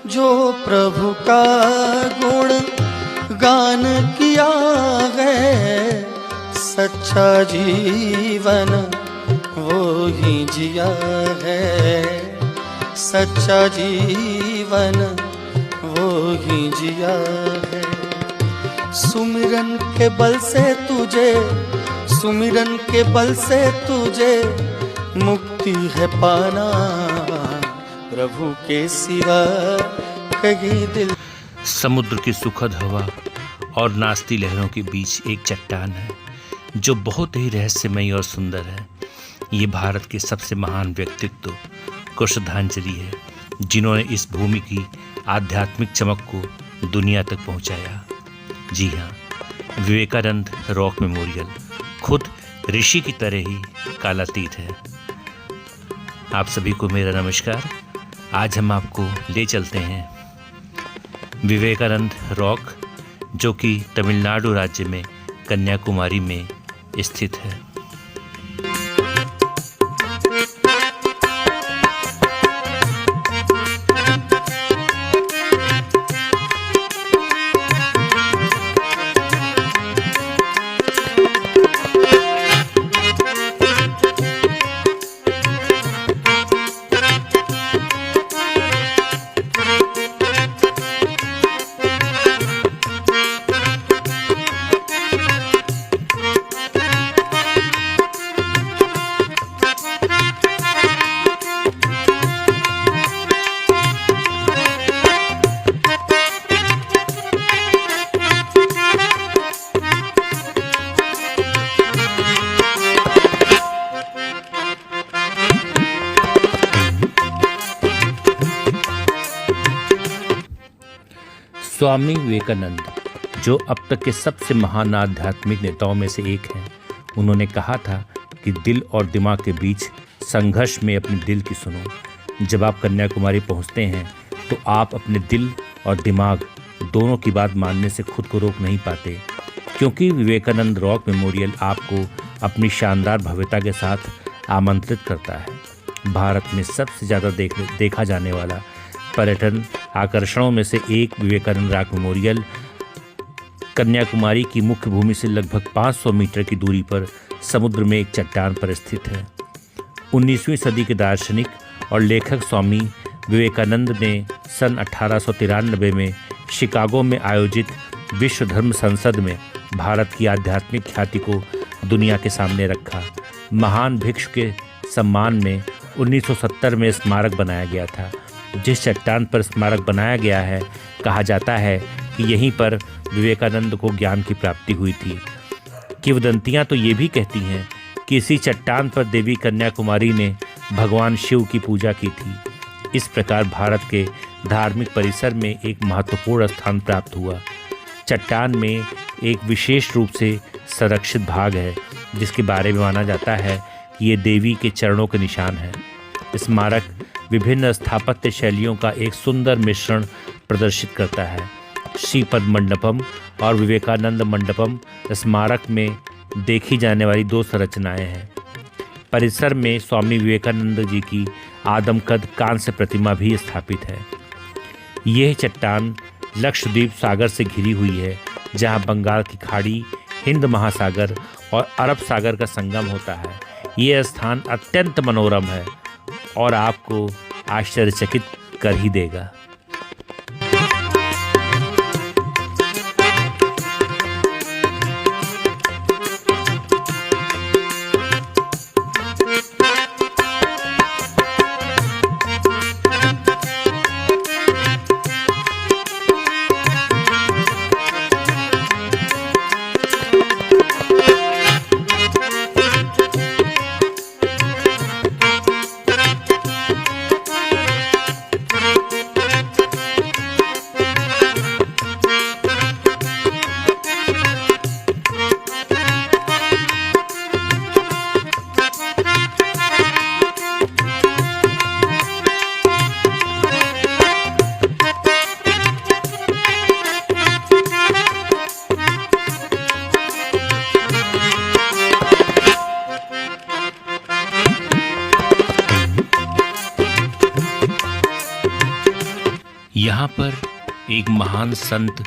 जो प्रभु का गुण गान किया है, सच्चा जीवन वो ही जिया है, सच्चा जीवन वो ही जिया है। सुमिरन के बल से तुझे, सुमिरन के बल से तुझे मुक्ति है पाना, प्रभु के सिवा कहीं दिल। समुद्र की सुखद हवा और नाचती लहरों के बीच एक चट्टान है जो बहुत ही रहस्यमयी और सुंदर है। ये भारत के सबसे महान व्यक्तित्व को श्रद्धांजलि है, जिन्होंने इस भूमि की आध्यात्मिक चमक को दुनिया तक पहुंचाया। जी हाँ, विवेकानंद रॉक मेमोरियल खुद ऋषि की तरह ही कालातीत है। आप सभी को मेरा नमस्कार। आज हम आपको ले चलते हैं विवेकानंद रॉक, जो कि तमिलनाडु राज्य में कन्याकुमारी में स्थित है। स्वामी विवेकानंद, जो अब तक के सबसे महान आध्यात्मिक नेताओं में से एक हैं, उन्होंने कहा था कि दिल और दिमाग के बीच संघर्ष में अपने दिल की सुनो। जब आप कन्याकुमारी पहुंचते हैं तो आप अपने दिल और दिमाग दोनों की बात मानने से खुद को रोक नहीं पाते, क्योंकि विवेकानंद रॉक मेमोरियल आपको अपनी शानदार भव्यता के साथ आमंत्रित करता है। भारत में सबसे ज़्यादा देखा जाने वाला पर्यटन आकर्षणों में से एक विवेकानंद रॉक मेमोरियल कन्याकुमारी की मुख्य भूमि से लगभग 500 मीटर की दूरी पर समुद्र में एक चट्टान पर स्थित है। 19वीं सदी के दार्शनिक और लेखक स्वामी विवेकानंद ने सन 1893 में शिकागो में आयोजित विश्व धर्म संसद में भारत की आध्यात्मिक ख्याति को दुनिया के सामने रखा। महान भिक्षु के सम्मान में 1970 में स्मारक बनाया गया था। जिस चट्टान पर स्मारक बनाया गया है, कहा जाता है कि यहीं पर विवेकानंद को ज्ञान की प्राप्ति हुई थी। किंवदंतियाँ तो ये भी कहती हैं कि इसी चट्टान पर देवी कन्याकुमारी ने भगवान शिव की पूजा की थी। इस प्रकार भारत के धार्मिक परिसर में एक महत्वपूर्ण स्थान प्राप्त हुआ। चट्टान में एक विशेष रूप से संरक्षित भाग है, जिसके बारे में माना जाता है कि ये देवी के चरणों के निशान है। स्मारक विभिन्न स्थापत्य शैलियों का एक सुंदर मिश्रण प्रदर्शित करता है। श्रीपद मंडपम और विवेकानंद मंडपम स्मारक में देखी जाने वाली दो संरचनाएं हैं। परिसर में स्वामी विवेकानंद जी की आदमकद कांस्य प्रतिमा भी स्थापित है। यह चट्टान लक्षद्वीप सागर से घिरी हुई है, जहां बंगाल की खाड़ी, हिंद महासागर और अरब सागर का संगम होता है। यह स्थान अत्यंत मनोरम है और आपको आश्चर्यचकित कर ही देगा। यहाँ पर एक महान संत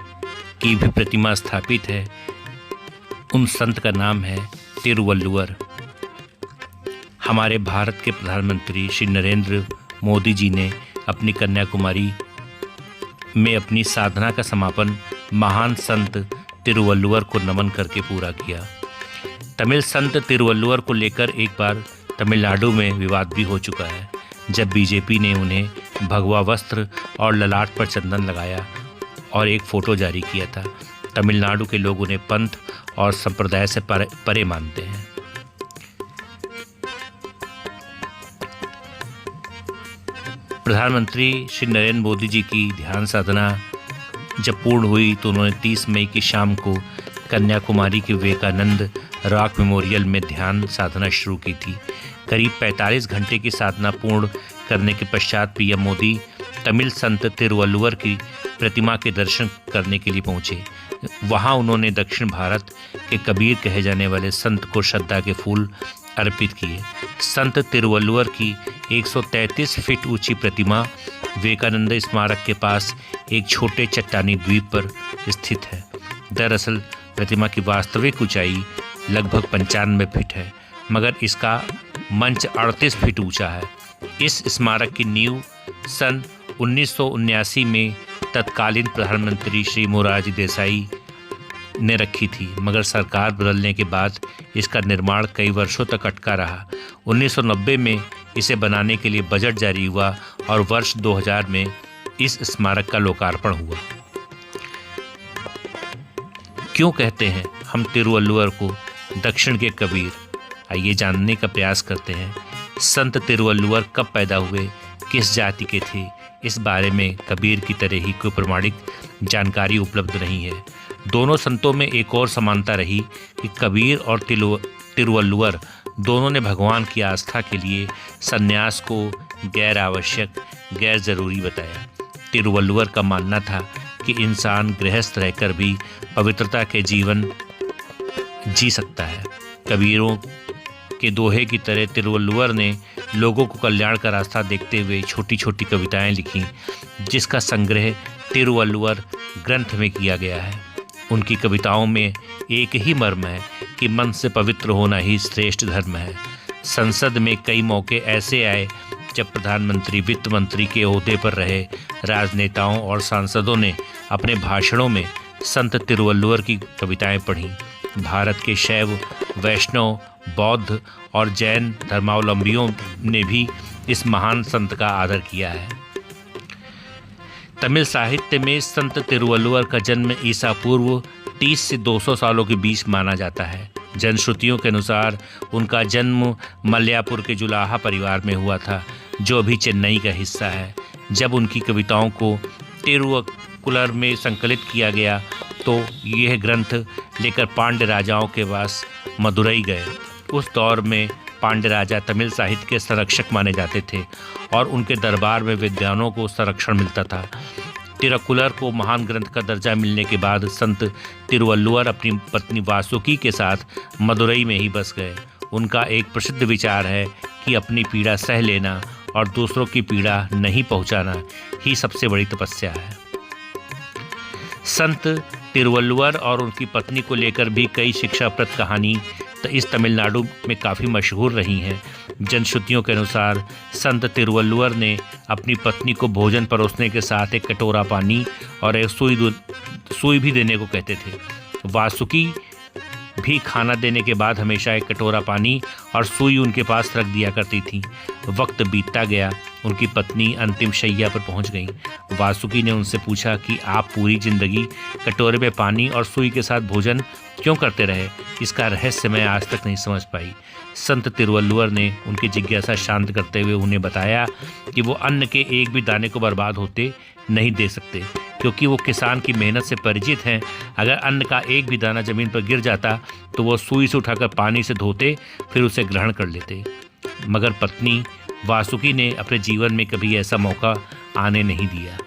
की भी प्रतिमा स्थापित है। उन संत का नाम है तिरुवल्लुवर। हमारे भारत के प्रधानमंत्री श्री नरेंद्र मोदी जी ने अपनी कन्याकुमारी में अपनी साधना का समापन महान संत तिरुवल्लुवर को नमन करके पूरा किया। तमिल संत तिरुवल्लुवर को लेकर एक बार तमिलनाडु में विवाद भी हो चुका है, जब बीजेपी ने उन्हें भगवा वस्त्र और ललाट पर चंदन लगाया और एक फ़ोटो जारी किया था। तमिलनाडु के लोग उन्हें पंथ और संप्रदाय से परे मानते हैं। प्रधानमंत्री श्री नरेंद्र मोदी जी की ध्यान साधना जब पूर्ण हुई तो उन्होंने 30 मई की शाम को कन्याकुमारी के विवेकानंद रॉक मेमोरियल में ध्यान साधना शुरू की थी। करीब 45 घंटे की साधना पूर्ण करने के पश्चात पीएम मोदी तमिल संत तिरुवल्लुवर की प्रतिमा के दर्शन करने के लिए पहुंचे। वहां उन्होंने दक्षिण भारत के कबीर कहे जाने वाले संत को श्रद्धा के फूल अर्पित किए। संत तिरुवल्लुवर की 133 फीट ऊंची प्रतिमा विवेकानंद स्मारक के पास एक छोटे चट्टानी द्वीप पर स्थित है। दरअसल प्रतिमा की वास्तविक ऊंचाई लगभग 95 फीट है, मगर इसका मंच 38 फीट ऊंचा है। इस स्मारक की नींव सन 1979 में तत्कालीन प्रधानमंत्री श्री मोरारजी देसाई ने रखी थी, मगर सरकार बदलने के बाद इसका निर्माण कई वर्षों तक अटका रहा। 1990 में इसे बनाने के लिए बजट जारी हुआ और वर्ष 2000 में इस स्मारक का लोकार्पण हुआ। क्यों कहते हैं हम तिरुवल्लुवर को दक्षिण के कबीर? आइए जानने का प्रयास करते हैं। संत तिरुवल्लुवर कब पैदा हुए, किस जाति के थे, इस बारे में कबीर की तरह ही कोई प्रमाणिक जानकारी उपलब्ध नहीं है। दोनों संतों में एक और समानता रही कि कबीर और तिरुवल्लुवर दोनों ने भगवान की आस्था के लिए संन्यास को गैर आवश्यक, गैर ज़रूरी बताया। तिरुवल्लुवर का मानना था कि इंसान गृहस्थ रहकर भी पवित्रता के जीवन जी सकता है। कबीरों के दोहे की तरह तिरुवल्लुवर ने लोगों को कल्याण का रास्ता देखते हुए छोटी छोटी कविताएं लिखीं, जिसका संग्रह तिरुवल्लुवर ग्रंथ में किया गया है। उनकी कविताओं में एक ही मर्म है कि मन से पवित्र होना ही श्रेष्ठ धर्म है। संसद में कई मौके ऐसे आए जब प्रधानमंत्री, वित्त मंत्री के ओहदे पर रहे राजनेताओं और सांसदों ने अपने भाषणों में संत तिरुवल्लुवर की कविताएं पढ़ीं। भारत के शैव, वैष्णव, बौद्ध और जैन धर्मावलंबियों ने भी इस महान संत का आदर किया है। तमिल साहित्य में संत तिरुवल्लुवर का जन्म ईसा पूर्व 30 से 200 सालों के बीच माना जाता है। जनश्रुतियों के अनुसार उनका जन्म मलयापुर के जुलाहा परिवार में हुआ था, जो अभी चेन्नई का हिस्सा है। जब उनकी कविताओं को तिरुवक्कुलर में संकलित किया गया तो यह ग्रंथ लेकर पांड्य राजाओं के पास मदुरई गए। उस दौर में पांड्य राजा तमिल साहित्य के संरक्षक माने जाते थे और उनके दरबार में विद्वानों को संरक्षण मिलता था। तिरुक्कुलर को महान ग्रंथ का दर्जा मिलने के बाद संत तिरुवल्लुवर अपनी पत्नी वासुकी के साथ मदुरई में ही बस गए। उनका एक प्रसिद्ध विचार है कि अपनी पीड़ा सह लेना और दूसरों की पीड़ा नहीं पहुंचाना ही सबसे बड़ी तपस्या है। संत तिरुवल्लुवर और उनकी पत्नी को लेकर भी कई शिक्षाप्रद कहानी इस तमिलनाडु में काफ़ी मशहूर रही हैं। जनश्रुतियों के अनुसार संत तिरुवल्लुवर ने अपनी पत्नी को भोजन परोसने के साथ एक कटोरा पानी और एक सुई भी देने को कहते थे। वासुकी भी खाना देने के बाद हमेशा एक कटोरा पानी और सुई उनके पास रख दिया करती थी। वक्त बीतता गया, उनकी पत्नी अंतिम शैया पर पहुंच गई। वासुकी ने उनसे पूछा कि आप पूरी जिंदगी कटोरे में पानी और सुई के साथ भोजन क्यों करते रहे? इसका रहस्य मैं आज तक नहीं समझ पाई। संत तिरुवल्लुवर ने उनकी जिज्ञासा शांत करते हुए उन्हें बताया कि वो अन्न के एक भी दाने को बर्बाद होते नहीं दे सकते, क्योंकि वो किसान की मेहनत से परिचित हैं। अगर अन्न का एक भी दाना ज़मीन पर गिर जाता तो वो सुई से उठाकर पानी से धोते, फिर उसे ग्रहण कर लेते। मगर पत्नी वासुकी ने अपने जीवन में कभी ऐसा मौका आने नहीं दिया।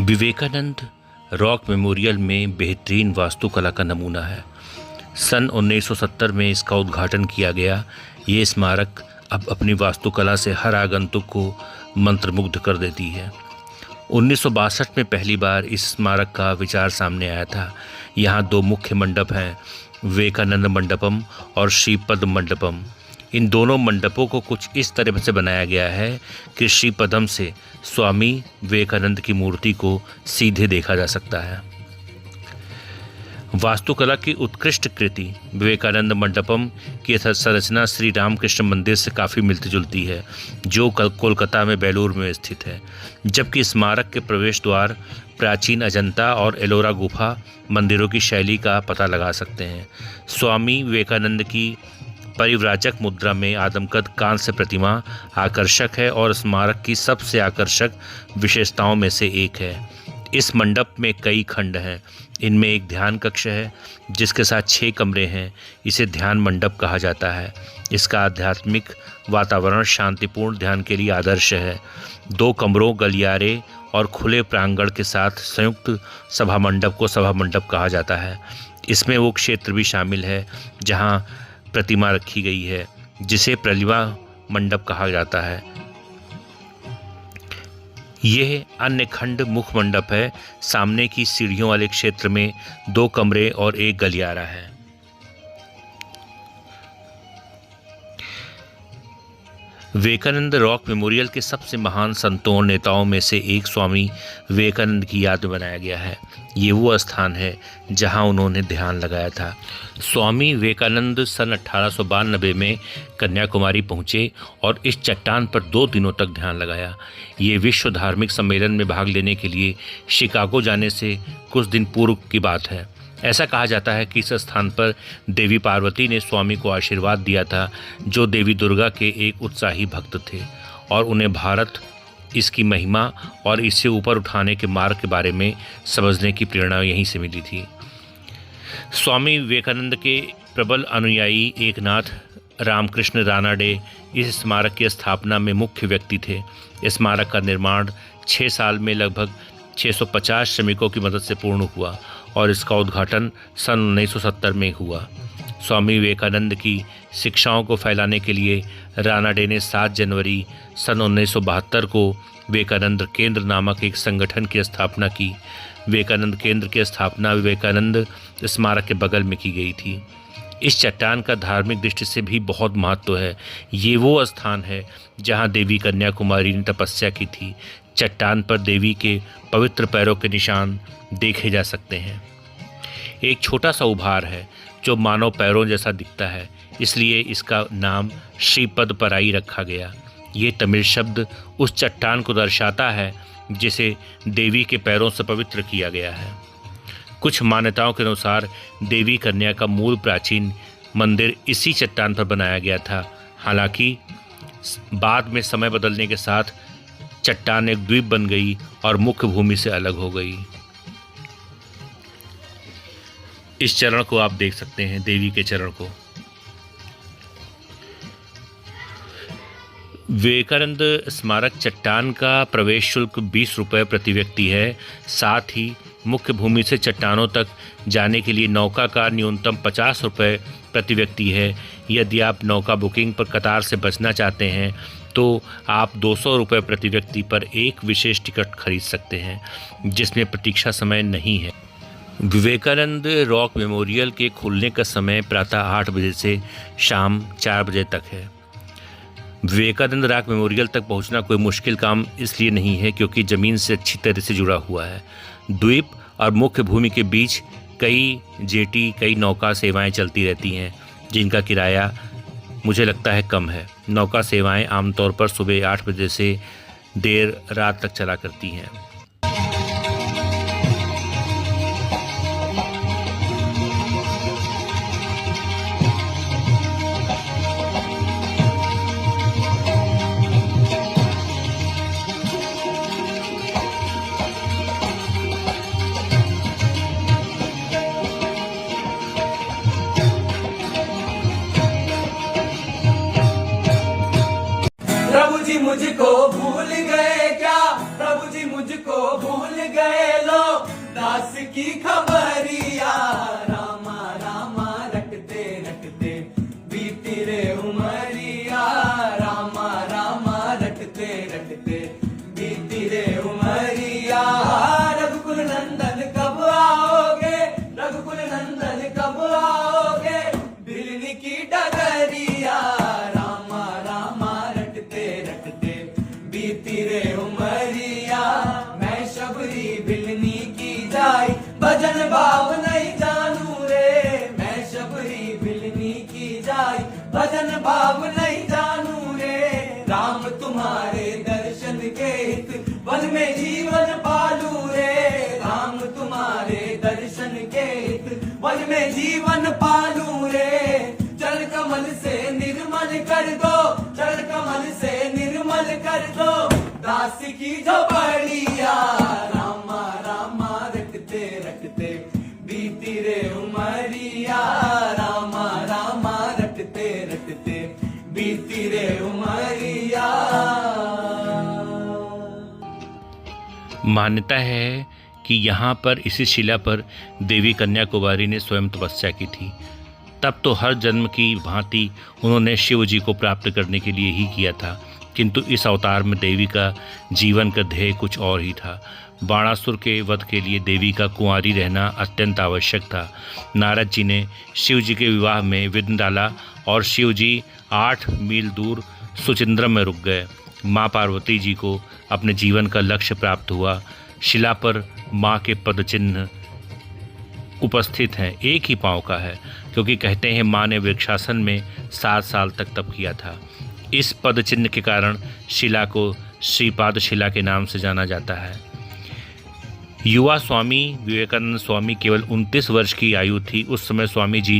विवेकानंद रॉक मेमोरियल में बेहतरीन वास्तुकला का नमूना है। सन 1970 में इसका उद्घाटन किया गया। ये स्मारक अब अपनी वास्तुकला से हर आगंतुक को मंत्रमुग्ध कर देती है। 1962 में पहली बार इस स्मारक का विचार सामने आया था। यहाँ दो मुख्य मंडप हैं, विवेकानंद मंडपम और श्रीपद मंडपम। इन दोनों मंडपों को कुछ इस तरह से बनाया गया है कि श्रीपदम से स्वामी विवेकानंद की मूर्ति को सीधे देखा जा सकता है। वास्तुकला की उत्कृष्ट कृति विवेकानंद मंडपम की संरचना श्री रामकृष्ण मंदिर से काफ़ी मिलती जुलती है, जो कोलकाता में बेलूर में स्थित है, जबकि स्मारक के प्रवेश द्वार प्राचीन अजंता और एलोरा गुफा मंदिरों की शैली का पता लगा सकते हैं। स्वामी विवेकानंद की परिव्राजक मुद्रा में आदमकद कांस्य प्रतिमा आकर्षक है और स्मारक की सबसे आकर्षक विशेषताओं में से एक है। इस मंडप में कई खंड हैं। इनमें एक ध्यान कक्ष है जिसके साथ 6 कमरे हैं। इसे ध्यान मंडप कहा जाता है। इसका आध्यात्मिक वातावरण शांतिपूर्ण ध्यान के लिए आदर्श है। 2 कमरों, गलियारे और खुले प्रांगण के साथ संयुक्त सभा मंडप को सभा मंडप कहा जाता है। इसमें वो क्षेत्र भी शामिल है जहाँ प्रतिमा रखी गई है, जिसे प्रतिमा मंडप कहा जाता है। यह अन्य खंड मुख्य मंडप है। सामने की सीढ़ियों वाले क्षेत्र में 2 कमरे और एक गलियारा है। विवेकानंद रॉक मेमोरियल के सबसे महान संतों और नेताओं में से एक स्वामी विवेकानंद की याद में बनाया गया है। ये वो स्थान है जहां उन्होंने ध्यान लगाया था। स्वामी विवेकानंद सन 1892 में कन्याकुमारी पहुंचे और इस चट्टान पर 2 दिनों तक ध्यान लगाया। ये विश्व धार्मिक सम्मेलन में भाग लेने के लिए शिकागो जाने से कुछ दिन पूर्व की बात है। ऐसा कहा जाता है कि इस स्थान पर देवी पार्वती ने स्वामी को आशीर्वाद दिया था, जो देवी दुर्गा के एक उत्साही भक्त थे, और उन्हें भारत, इसकी महिमा और इसे ऊपर उठाने के मार्ग के बारे में समझने की प्रेरणा यहीं से मिली थी। स्वामी विवेकानंद के प्रबल अनुयायी एकनाथ रामकृष्ण रानाडे इस स्मारक की स्थापना में मुख्य व्यक्ति थे। स्मारक का निर्माण 6 साल में लगभग 650 श्रमिकों की मदद से पूर्ण हुआ और इसका उद्घाटन सन 1970 में हुआ। स्वामी विवेकानंद की शिक्षाओं को फैलाने के लिए रानाडे ने 7 जनवरी सन 1972 को विवेकानंद केंद्र नामक एक संगठन की स्थापना की। विवेकानंद केंद्र की स्थापना विवेकानंद स्मारक के बगल में की गई थी। इस चट्टान का धार्मिक दृष्टि से भी बहुत महत्व है। ये वो स्थान है जहाँ देवी कन्याकुमारी ने तपस्या की थी। चट्टान पर देवी के पवित्र पैरों के निशान देखे जा सकते हैं। एक छोटा सा उभार है जो मानव पैरों जैसा दिखता है, इसलिए इसका नाम श्रीपदपराई रखा गया। ये तमिल शब्द उस चट्टान को दर्शाता है जिसे देवी के पैरों से पवित्र किया गया है। कुछ मान्यताओं के अनुसार देवी कन्या का मूल प्राचीन मंदिर इसी चट्टान पर बनाया गया था। हालांकि बाद में समय बदलने के साथ चट्टान एक द्वीप बन गई और मुख्य भूमि से अलग हो गई। इस चरण को आप देख सकते हैं, देवी के चरण को। विवेकानंद स्मारक चट्टान का प्रवेश शुल्क 20 रुपये प्रति व्यक्ति है। साथ ही मुख्य भूमि से चट्टानों तक जाने के लिए नौका का न्यूनतम 50 रुपये प्रति व्यक्ति है। यदि आप नौका बुकिंग पर कतार से बचना चाहते हैं तो आप 200 रुपये प्रति व्यक्ति पर एक विशेष टिकट खरीद सकते हैं जिसमें प्रतीक्षा समय नहीं है। विवेकानंद रॉक मेमोरियल के खुलने का समय प्रातः 8 बजे से शाम 4 बजे तक है। विवेकानंद रॉक मेमोरियल तक पहुंचना कोई मुश्किल काम इसलिए नहीं है क्योंकि ज़मीन से अच्छी तरह से जुड़ा हुआ है। द्वीप और मुख्य भूमि के बीच कई जेटी, कई नौका सेवाएं चलती रहती हैं जिनका किराया मुझे लगता है कम है। नौका सेवाएं आमतौर पर सुबह 8 बजे से देर रात तक चला करती हैं। प्रभु जी मुझको भूल गए क्या, प्रभु जी मुझको भूल गए लो, दास की खबरिया रामा रामा रटते रटते बीती रे उमरिया, रामा रामा रटते रटते बीती रे उमरिया। रघुकुल नंदन कब आओगे, रघुकुल नंदन कब आओगे, भिलनी की डगरिया रामा रामा रटते रटते बीती रे उमरिया। मैं शबरी भिलनी की जाई भजन भाव नहीं जानू रे, मैं शबरी भिलनी की जाई भजन भाव नहीं जानू रे। राम तुम्हारे दर्शन के हित वन में जीवन पालू रे, राम तुम्हारे दर्शन के हित वन में जीवन पालू रे। चल कमल से निर्मल कर दो, चल कमल से निर्मल कर दो, दास की झोपड़िया रामा रामा रटते रटते बीती रे उमरिया, रामा रामा रटते रटते बीती रे उमरिया। मान्यता है कि यहाँ पर इसी शिला पर देवी कन्या कुमारी ने स्वयं तपस्या की थी। तब तो हर जन्म की भांति उन्होंने शिव जी को प्राप्त करने के लिए ही किया था, किंतु इस अवतार में देवी का जीवन का ध्येय कुछ और ही था। बाणासुर के वध के लिए देवी का कुंवारी रहना अत्यंत आवश्यक था। नारद जी ने शिव जी के विवाह में विघ्न डाला और शिव जी 8 मील दूर सुचिंद्रम में रुक गए। माँ पार्वती जी को अपने जीवन का लक्ष्य प्राप्त हुआ। शिला पर माँ के पद चिन्ह उपस्थित हैं, एक ही पाँव का है, क्योंकि कहते हैं माँ ने वृक्षासन में 7 साल तक तप किया था। इस पद चिन्ह के कारण शिला को श्रीपाद शिला के नाम से जाना जाता है। युवा स्वामी विवेकानंद स्वामी केवल 29 वर्ष की आयु थी। उस समय स्वामी जी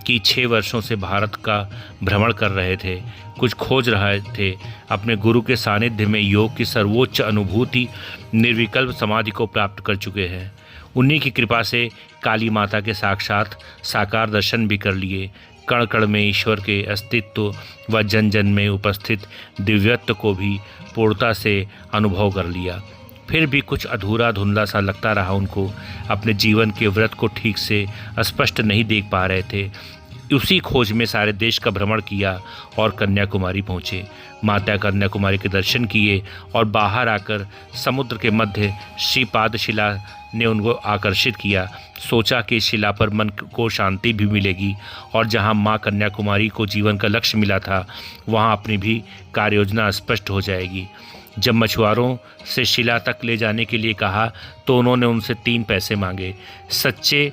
की 6 वर्षों से भारत का भ्रमण कर रहे थे, कुछ खोज रहे थे। अपने गुरु के सानिध्य में योग की सर्वोच्च अनुभूति निर्विकल्प समाधि को प्राप्त कर चुके हैं। उन्हीं की कृपा से काली माता के साक्षात साकार दर्शन भी कर लिए। कण कण में ईश्वर के अस्तित्व व जन जन में उपस्थित दिव्यत्व को भी पूर्णता से अनुभव कर लिया। फिर भी कुछ अधूरा धुंधला सा लगता रहा उनको। अपने जीवन के व्रत को ठीक से स्पष्ट नहीं देख पा रहे थे। उसी खोज में सारे देश का भ्रमण किया और कन्याकुमारी पहुँचे। माता कन्याकुमारी के दर्शन किए और बाहर आकर समुद्र के मध्य श्रीपाद शिला ने उनको आकर्षित किया। सोचा कि इस शिला पर मन को शांति भी मिलेगी और जहां मां कन्याकुमारी को जीवन का लक्ष्य मिला था वहां अपनी भी कार्य योजना स्पष्ट हो जाएगी। जब मछुआरों से शिला तक ले जाने के लिए कहा तो उन्होंने उनसे 3 पैसे मांगे। सच्चे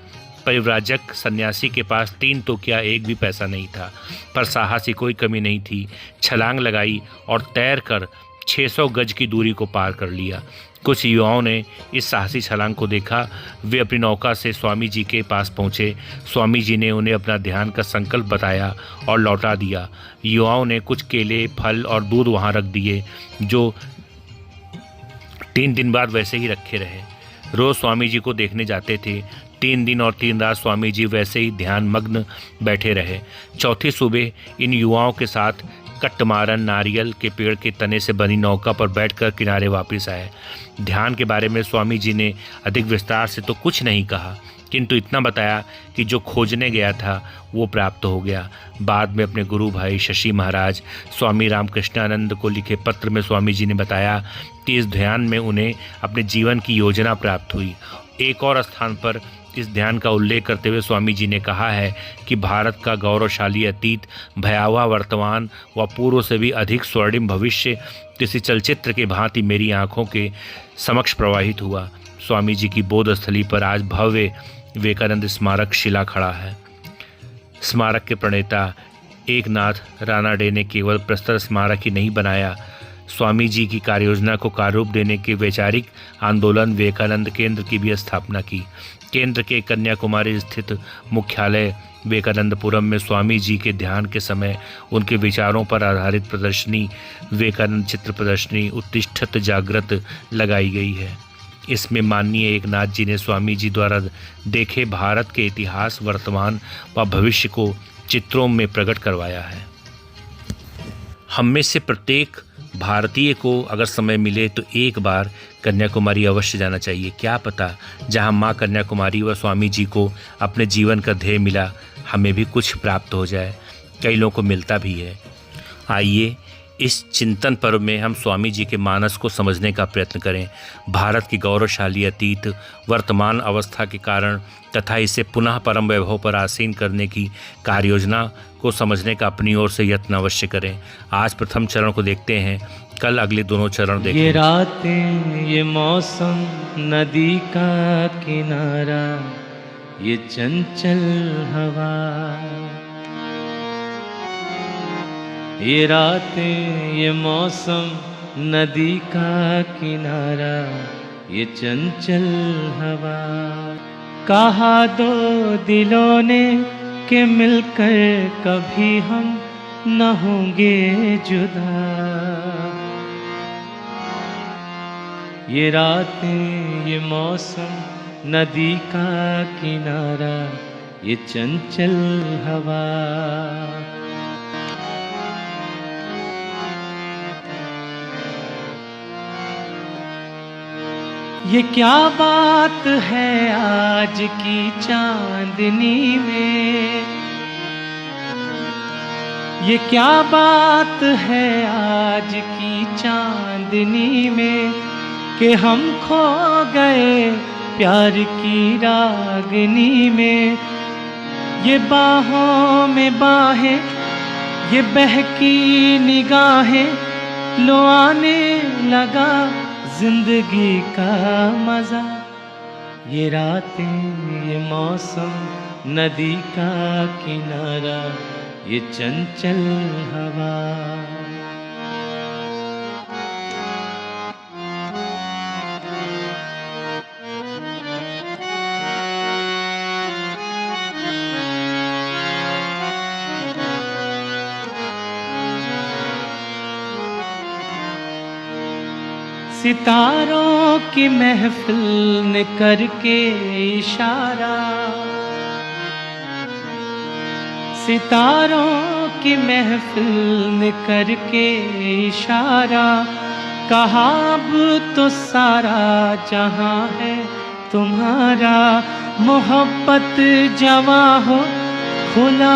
परिव्राजक सन्यासी के पास 3 तो क्या 1 भी पैसा नहीं था, पर साहस की कोई कमी नहीं थी। छलांग लगाई और तैर कर 600 गज की दूरी को पार कर लिया। कुछ युवाओं ने इस साहसी छलांग को देखा। वे अपनी नौका से स्वामी जी के पास पहुँचे। स्वामी जी ने उन्हें अपना ध्यान का संकल्प बताया और लौटा दिया। युवाओं ने कुछ केले, फल और दूध वहाँ रख दिए, जो 3 दिन बाद वैसे ही रखे रहे। रोज़ स्वामी जी को देखने जाते थे। 3 दिन और 3 रात स्वामी जी वैसे ही ध्यान मग्न बैठे रहे। चौथी सुबह इन युवाओं के साथ कट्टमारन नारियल के पेड़ के तने से बनी नौका पर बैठकर किनारे वापस आए। ध्यान के बारे में स्वामी जी ने अधिक विस्तार से तो कुछ नहीं कहा, किंतु इतना बताया कि जो खोजने गया था वो प्राप्त हो गया। बाद में अपने गुरु भाई शशि महाराज स्वामी रामकृष्णानंद को लिखे पत्र में स्वामी जी ने बताया कि इस ध्यान में उन्हें अपने जीवन की योजना प्राप्त हुई। एक और स्थान पर इस ध्यान का उल्लेख करते हुए स्वामी जी ने कहा है कि भारत का गौरवशाली अतीत, भयावह वर्तमान व पूर्व से भी अधिक स्वर्णिम भविष्य किसी चलचित्र के भांति मेरी आंखों के समक्ष प्रवाहित हुआ। स्वामी जी की बोध स्थली पर आज भव्य विवेकानंद स्मारक शिला खड़ा है। स्मारक के प्रणेता एकनाथ रानाडे ने केवल प्रस्तर स्मारक ही नहीं बनाया, स्वामी जी की कार्ययोजना को कार्यरूप देने के वैचारिक आंदोलन विवेकानंद केंद्र की भी स्थापना की। केंद्र के कन्याकुमारी स्थित मुख्यालय विवेकानंदपुरम में स्वामी जी के ध्यान के समय उनके विचारों पर आधारित प्रदर्शनी विवेकानंद चित्र प्रदर्शनी उत्तिष्ठत जागृत लगाई गई है। इसमें माननीय एकनाथ जी ने स्वामी जी द्वारा देखे भारत के इतिहास, वर्तमान व भविष्य को चित्रों में प्रकट करवाया है। हम में से प्रत्येक भारतीय को अगर समय मिले तो एक बार कन्याकुमारी अवश्य जाना चाहिए। क्या पता जहां माँ कन्याकुमारी व स्वामी जी को अपने जीवन का ध्येय मिला, हमें भी कुछ प्राप्त हो जाए। कई लोगों को मिलता भी है। आइए इस चिंतन पर्व में हम स्वामी जी के मानस को समझने का प्रयत्न करें। भारत की गौरवशाली अतीत, वर्तमान अवस्था के कारण तथा इसे पुनः परम वैभव पर आसीन करने की कार्ययोजना को समझने का अपनी ओर से यत्न अवश्य करें। आज प्रथम चरण को देखते हैं, कल अगले दोनों चरण देखेंगे। ये रातें, ये मौसम, नदी का किनारा, ये चंचल हवा। ये रातें, ये मौसम, नदी का किनारा, ये चंचल हवा। कहा दो दिलों ने कि मिलकर कभी हम न होंगे जुदा। ये रातें, ये मौसम, नदी का किनारा, ये चंचल हवा। ये क्या बात है आज की चांदनी में, ये क्या बात है आज की चांदनी में, कि हम खो गए प्यार की रागनी में। ये बाहों में बाहें, ये बहकी निगाहें, लो आने लगा जिंदगी का मजा। ये रातें, ये मौसम, नदी का किनारा, ये चंचल हवा। सितारों की महफिल ने करके इशारा, सितारों की महफिल ने करके इशारा, कहा अब तो सारा जहां है तुम्हारा। मोहब्बत जवां हो, खुला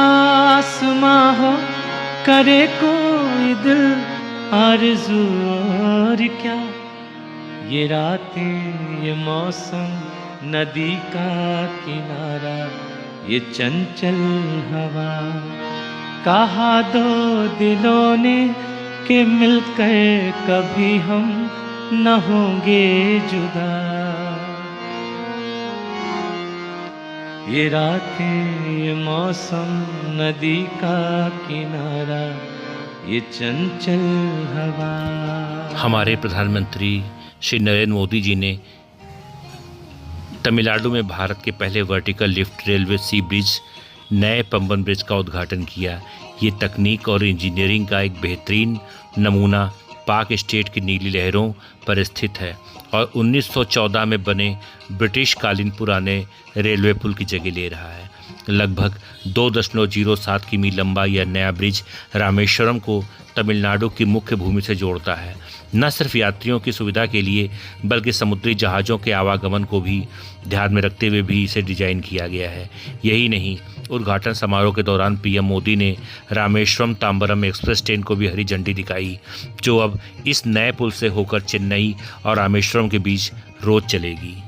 आसमां हो, करे कोई दिल आरज़ू और क्या। ये रातें, ये मौसम, नदी का किनारा, ये चंचल हवा। कहा दो दिलों ने कि मिलकर कभी हम न होंगे जुदा। ये रातें, ये मौसम, नदी का किनारा, ये चंचल हवा। हमारे प्रधानमंत्री श्री नरेंद्र मोदी जी ने तमिलनाडु में भारत के पहले वर्टिकल लिफ्ट रेलवे सी ब्रिज नए पंबन ब्रिज का उद्घाटन किया। ये तकनीक और इंजीनियरिंग का एक बेहतरीन नमूना पाक स्टेट की नीली लहरों पर स्थित है और 1914 में बने ब्रिटिश कालीन पुराने रेलवे पुल की जगह ले रहा है। लगभग 2.07 किमी लंबा यह नया ब्रिज रामेश्वरम को तमिलनाडु की मुख्य भूमि से जोड़ता है। न सिर्फ यात्रियों की सुविधा के लिए बल्कि समुद्री जहाज़ों के आवागमन को भी ध्यान में रखते हुए भी इसे डिजाइन किया गया है। यही नहीं, उद्घाटन समारोह के दौरान पीएम मोदी ने रामेश्वरम तांबरम एक्सप्रेस ट्रेन को भी हरी झंडी दिखाई, जो अब इस नए पुल से होकर चेन्नई और रामेश्वरम के बीच रोज चलेगी।